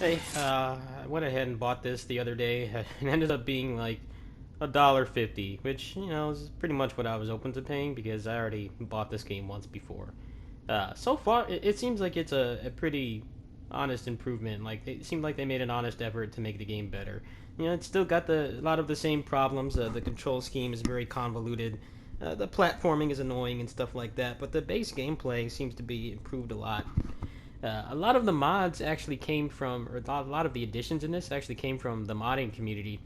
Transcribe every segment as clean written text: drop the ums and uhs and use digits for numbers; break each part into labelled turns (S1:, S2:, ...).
S1: Hey, I went ahead and bought this the other day. It ended up being like $1.50, which is pretty much what I was open to paying because I already bought this game once before. So far, it seems like it's a pretty honest improvement. Like it seemed like they made an honest effort to make the game better. It's still got a lot of the same problems. The control scheme is very convoluted. The platforming is annoying and stuff like that. But the base gameplay seems to be improved a lot. A lot of the mods actually came from, or a lot of the additions in this actually came from the modding community,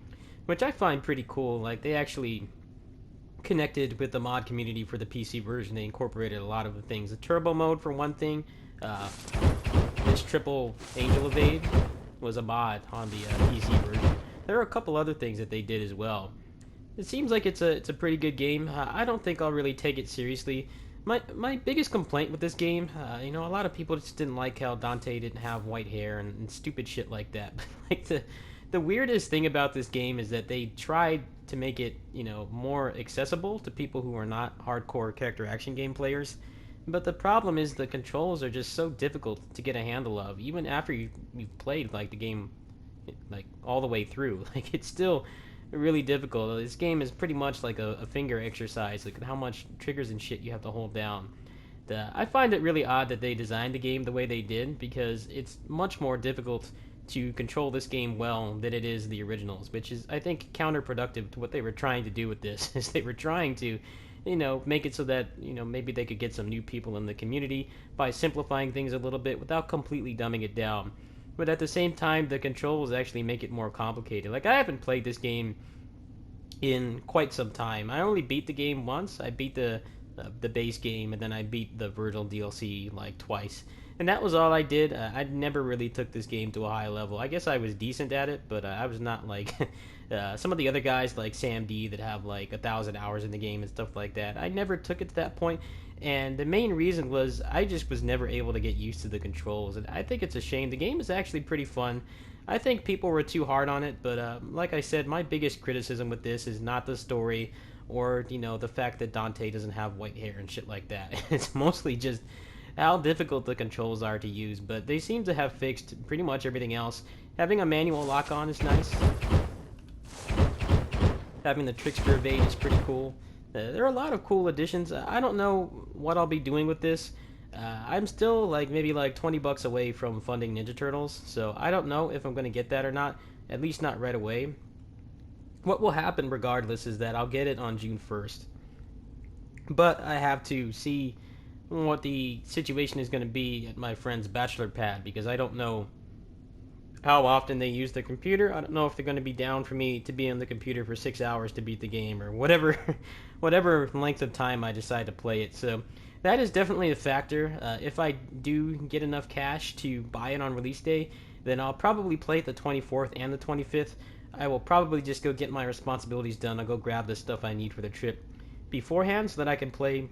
S1: which I find pretty cool. Like they actually connected with the mod community for the PC version. They incorporated a lot of the things. The turbo mode, for one thing, uh, this triple angel evade was a mod on the PC version. There are a couple other things that they did as well. It seems like it's a pretty good game. I don't think I'll really take it seriously. My biggest complaint with this game, a lot of people just didn't like how Dante didn't have white hair and stupid shit like that. But like the weirdest thing about this game is that they tried to make it more accessible to people who are not hardcore character action game players. But the problem is the controls are just so difficult to get a handle of, even after you've played like the game like all the way through. Like it's still really difficult. This game is pretty much like a finger exercise, like how much triggers and shit you have to hold down. I find it really odd that they designed the game the way they did because it's much more difficult to control this game well than it is the originals, which is I think counterproductive to what they were trying to do with this. Is they were trying to make it so that maybe they could get some new people in the community by simplifying things a little bit without completely dumbing it down. But at the same time, the controls actually make it more complicated. Like I haven't played this game in quite some time. I only beat the game once. I beat the base game, and then I beat the Virgil DLC like twice, and that was all I did. I never really took this game to a high level. I guess I was decent at it, but I was not like some of the other guys like Sam D that have like 1,000 hours in the game and stuff like that. I never took it to that point, and the main reason was I just was never able to get used to the controls, and I think it's a shame. The game is actually pretty fun. I think people were too hard on it, but like I said, my biggest criticism with this is not the story or the fact that Dante doesn't have white hair and shit like that. It's mostly just how difficult the controls are to use, but they seem to have fixed pretty much everything else. Having a manual lock on is nice. Having the trickster evade is pretty cool. There are a lot of cool additions. I don't know what I'll be doing with this. I'm still like maybe like $20 away from funding Ninja Turtles, so I don't know if I'm going to get that or not. At least not right away. What will happen regardless is that I'll get it on June 1st. But I have to see what the situation is going to be at my friend's bachelor pad because I don't know how often they use the computer. I don't know if they're going to be down for me to be on the computer for 6 hours to beat the game or whatever, whatever length of time I decide to play it. So that is definitely a factor. If I do get enough cash to buy it on release day, then I'll probably play it the 24th and the 25th. I will probably just go get my responsibilities done. I'll go grab the stuff I need for the trip beforehand so that I can play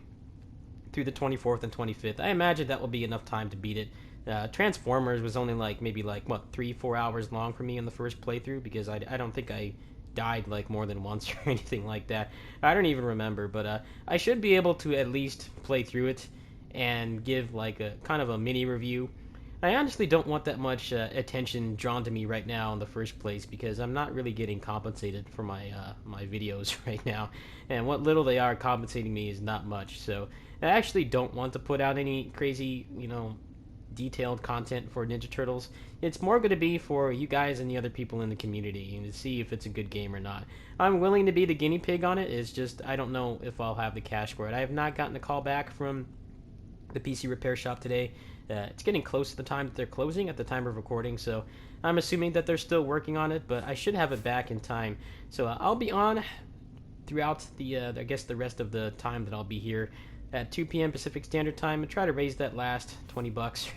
S1: through the 24th and 25th. I imagine that will be enough time to beat it. Transformers was only like maybe like what 3-4 hours long for me in the first playthrough because I don't think I died like more than once or anything like that. I don't even remember, but I should be able to at least play through it and give like a kind of a mini review. I honestly don't want that much attention drawn to me right now in the first place because I'm not really getting compensated for my videos right now, and what little they are compensating me is not much. So I actually don't want to put out any crazy detailed content for Ninja Turtles. It's more going to be for you guys and the other people in the community and to see if it's a good game or not. I'm willing to be the guinea pig on it. It's just I don't know if I'll have the cash for it. I have not gotten a call back from the PC repair shop today. It's getting close to the time that they're closing at the time of recording, so I'm assuming that they're still working on it, but I should have it back in time. So I'll be on throughout I guess the rest of the time that I'll be here at 2 p.m. Pacific Standard Time and try to raise that last $20.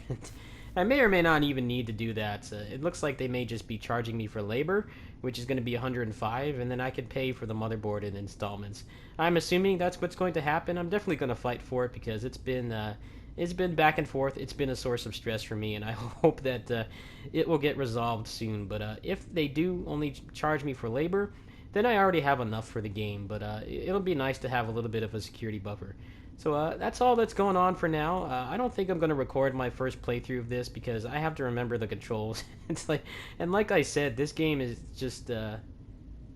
S1: I may or may not even need to do that. It looks like they may just be charging me for labor, which is going to be 105, and then I could pay for the motherboard in installments. I'm assuming that's what's going to happen. I'm definitely going to fight for it because it's been back and forth. It's been a source of stress for me, and I hope that it will get resolved soon. But if they do only charge me for labor, then I already have enough for the game. But it'll be nice to have a little bit of a security buffer. So that's all that's going on for now. I don't think I'm going to record my first playthrough of this because I have to remember the controls. It's like, and like I said, this game is just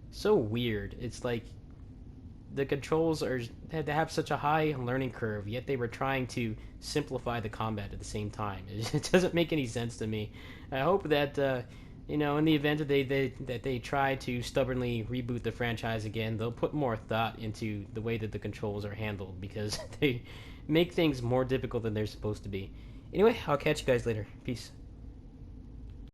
S1: so weird. It's like the controls are had to have such a high learning curve, yet they were trying to simplify the combat at the same time. It doesn't make any sense to me. I hope that in the event that they try to stubbornly reboot the franchise again, they'll put more thought into the way that the controls are handled because they make things more difficult than they're supposed to be. Anyway, I'll catch you guys later. Peace.